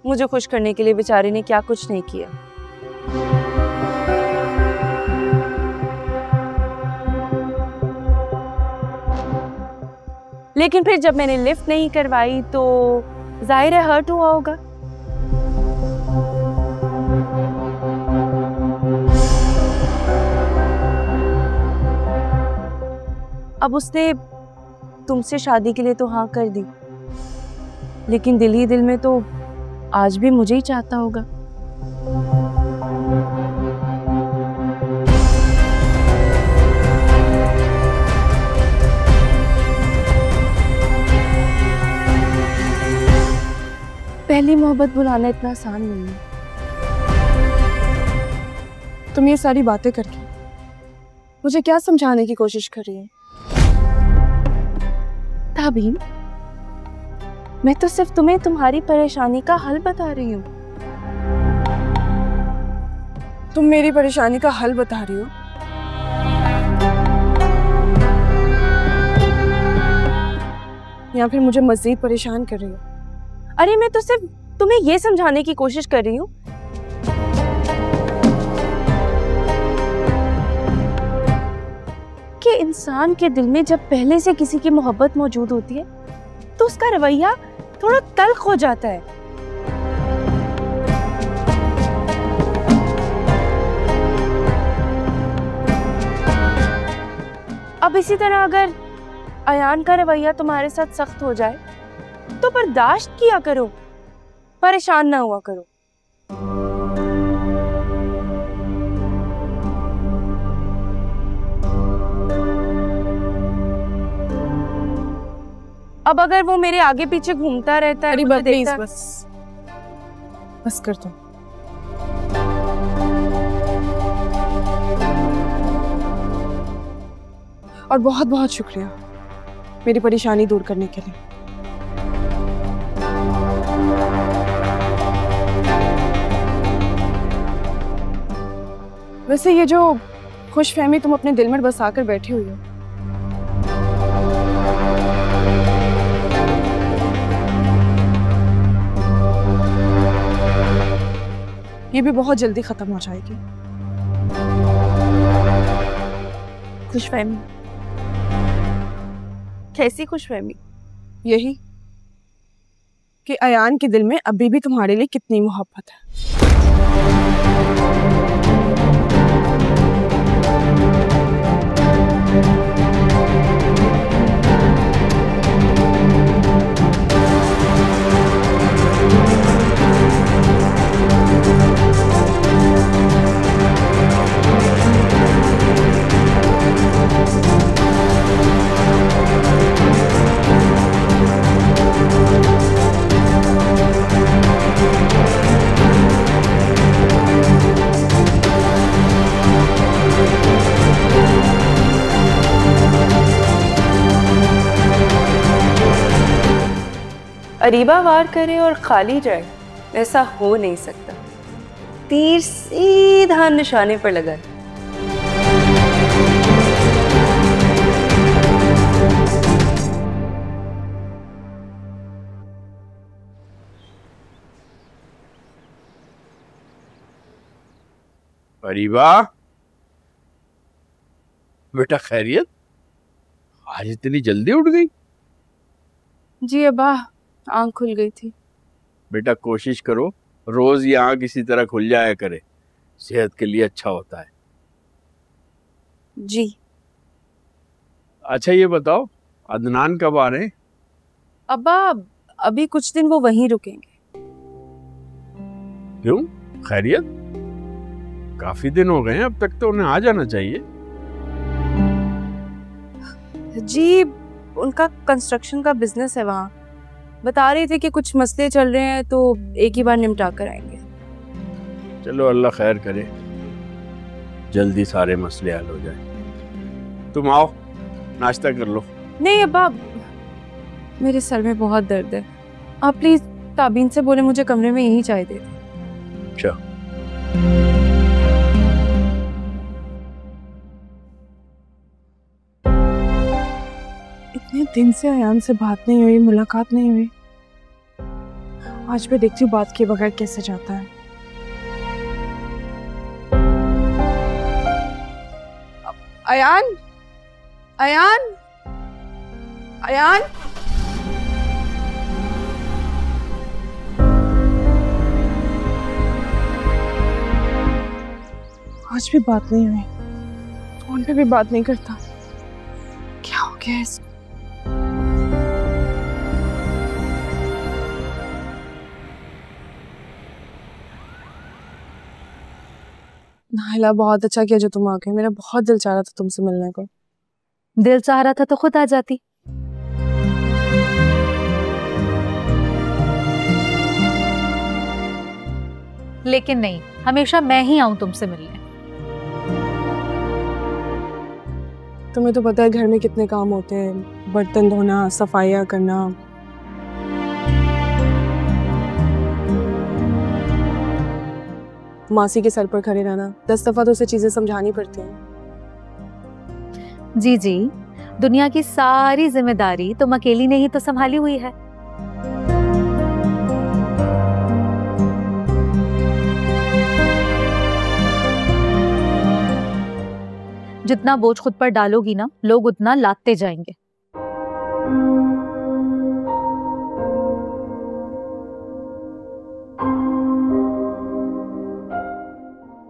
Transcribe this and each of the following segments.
मुझे खुश करने के लिए बेचारे ने क्या कुछ नहीं किया। लेकिन फिर जब मैंने लिफ्ट नहीं करवाई तो जाहिर है हर्ट हुआ होगा। अब उसने तुमसे शादी के लिए तो हाँ कर दी, लेकिन दिल ही दिल में तो आज भी मुझे ही चाहता होगा। पहली मोहब्बत भुलाना इतना आसान नहीं है। तुम ये सारी बातें करके मुझे क्या समझाने की कोशिश कर रही हो? ताबीन, मैं तो सिर्फ तुम्हें तुम्हारी परेशानी का हल बता रही हूँ। तुम मेरी परेशानी का हल बता रही हो? या फिर मुझे मजीद परेशान कर रही हो? अरे मैं तो सिर्फ तुम्हें ये समझाने की कोशिश कर रही हूँ कि इंसान के दिल में जब पहले से किसी की मोहब्बत मौजूद होती है तो उसका रवैया थोड़ा तल्ख हो जाता है। अब इसी तरह अगर अयान का रवैया तुम्हारे साथ सख्त हो जाए तो बर्दाश्त किया करो, परेशान ना हुआ करो। अब अगर वो मेरे आगे पीछे घूमता रहता है, प्लीज बस कर दो। और बहुत बहुत शुक्रिया मेरी परेशानी दूर करने के लिए। वैसे ये जो खुशफहमी तुम अपने दिल में बसा कर बैठी हुई हो, ये भी बहुत जल्दी खत्म हो जाएगी। खुशफहमी? कैसी खुशफहमी? यही कि अयान के दिल में अभी भी तुम्हारे लिए कितनी मोहब्बत है। अरीबा वार करे और खाली जाए, ऐसा हो नहीं सकता। तीर सीधा निशाने पर लगा। अरीबा बेटा, खैरियत? आज इतनी जल्दी उठ गई? जी अब्बा, आंख खुल गई थी। बेटा कोशिश करो रोज ये आंख इसी तरह खुल जाया करे, सेहत के लिए अच्छा होता है। जी। अच्छा ये बताओ, अदनान कब आ रहे हैं? अब्बा अभी कुछ दिन वो वहीं रुकेंगे। क्यों, खैरियत? काफी दिन हो गए हैं, अब तक तो उन्हें आ जाना चाहिए। जी उनका कंस्ट्रक्शन का बिजनेस है वहाँ, बता रहे थे कि कुछ मसले चल रहे हैं तो एक ही बार निपटा कर आएंगे। चलो अल्लाह खैर करे, जल्दी सारे मसले हल हो जाए। तुम आओ नाश्ता कर लो। नहीं अब्बा, मेरे सर में बहुत दर्द है, आप प्लीज ताबीन से बोले मुझे कमरे में यही चाय दे दें। अच्छा। इतने दिन से अयान से बात नहीं हुई, मुलाकात नहीं हुई, आज मैं देखती हूँ बात के बगैर कैसे जाता है। अयान, अयान, अयान। आज भी बात नहीं हुई, फोन पे भी बात नहीं करता। क्या हो गया इसको? नाहिला, बहुत अच्छा किया जो तुम आ गए। मेरा बहुत दिल चाह रहा था तुमसे मिलने को। दिल चाह रहा था तो खुद आ जाती। लेकिन नहीं, हमेशा मैं ही आऊं तुमसे मिलने। तुम्हें तो पता है घर में कितने काम होते हैं, बर्तन धोना, सफाइयाँ करना। मासी के सर पर खड़े रहना, 10 दफा तो उसे चीजें समझानी पड़ती हैं। जी जी, दुनिया की सारी जिम्मेदारी तुम अकेली ने ही तो संभाली हुई है। जितना बोझ खुद पर डालोगी ना, लोग उतना लादते जाएंगे।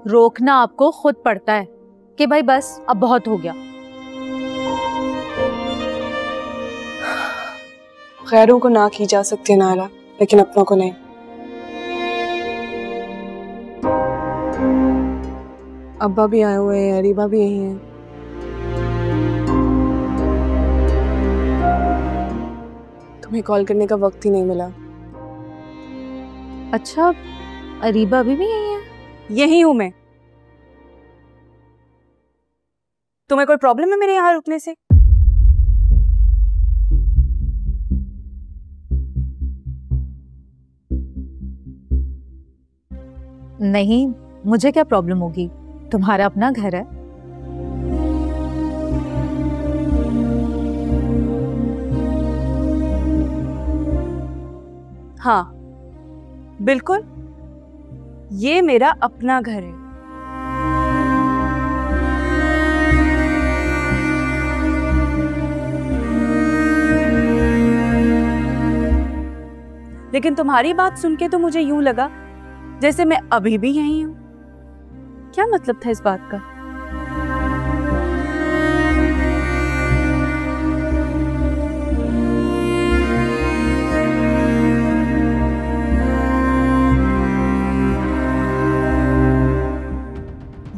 रोकना आपको खुद पड़ता है कि भाई बस अब बहुत हो गया। गैरों को ना की जा सकती है नाहिला, लेकिन अपनों को नहीं। अब्बा भी आए हुए हैं, अरीबा भी यही है। तुम्हें कॉल करने का वक्त ही नहीं मिला। अच्छा, अरीबा अभी भी यही है? यही हूं मैं। तुम्हें कोई प्रॉब्लम है मेरे यहाँ रुकने से? नहीं, मुझे क्या प्रॉब्लम होगी, तुम्हारा अपना घर है। हाँ बिल्कुल, ये मेरा अपना घर है। लेकिन तुम्हारी बात सुन के तो मुझे यूं लगा जैसे मैं अभी भी यही हूं। क्या मतलब था इस बात का?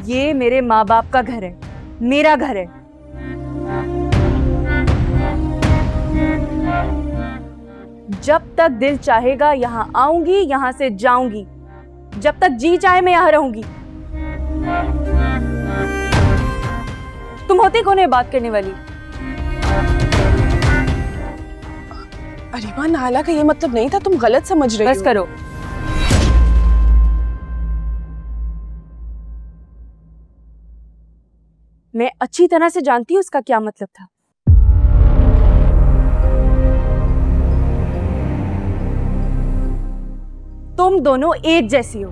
ये मेरे माँ बाप का घर है, मेरा घर है। जब तक दिल चाहेगा यहाँ आऊंगी, यहाँ से जाऊंगी। जब तक जी चाहे मैं यहाँ रहूंगी। तुम होती कौन है बात करने वाली? अरीबा, नाहिला का ये मतलब नहीं था, तुम गलत समझ रही हो। बस करो। मैं अच्छी तरह से जानती हूँ उसका क्या मतलब था। तुम दोनों एक जैसी हो।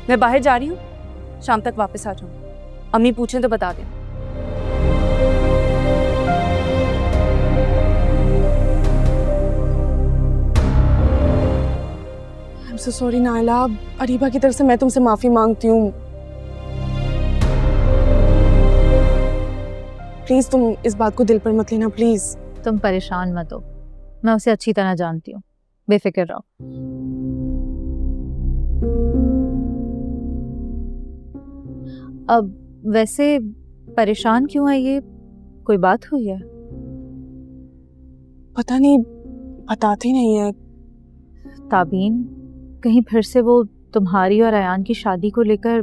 मैं बाहर जा रही हूँ, शाम तक वापस आ जाऊँ। अम्मी पूछें तो बता दें। I'm so sorry नाहिला, अरीबा की तरफ से मैं तुमसे माफी मांगती हूँ। प्लीज तुम इस बात को दिल पर मत लेना, प्लीज। तुम परेशान मत हो, मैं उसे अच्छी तरह जानती हूँ, बेफिक्र रहो। अब वैसे परेशान क्यों है ये, कोई बात हुई है? पता नहीं, बताती नहीं है। ताबीन, कहीं फिर से वो तुम्हारी और अयान की शादी को लेकर?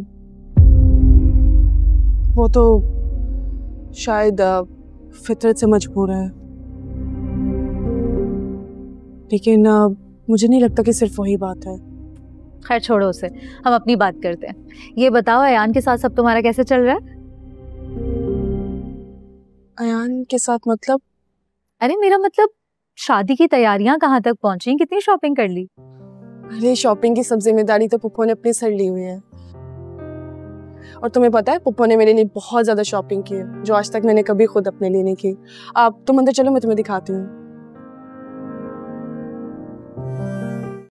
वो तो शायद फितरत से मजबूर है, लेकिन मुझे नहीं लगता कि सिर्फ वही बात है। खैर छोड़ो उसे, हम अपनी बात करते हैं। ये बताओ, अयान के साथ सब तुम्हारा कैसे चल रहा है? अयान के साथ मतलब? अरे मेरा मतलब शादी की तैयारियां कहाँ तक पहुंची, कितनी शॉपिंग कर ली? अरे शॉपिंग की सब जिम्मेदारी तो पुप्पो ने अपने सर ली हुई है। और तुम्हें पता है पुप्पो ने मेरे लिए बहुत ज्यादा शॉपिंग की है, जो आज तक मैंने कभी खुद अपने लिए नहीं की। आप तुम अंदर चलो, मैं तुम्हें दिखाती हूँ।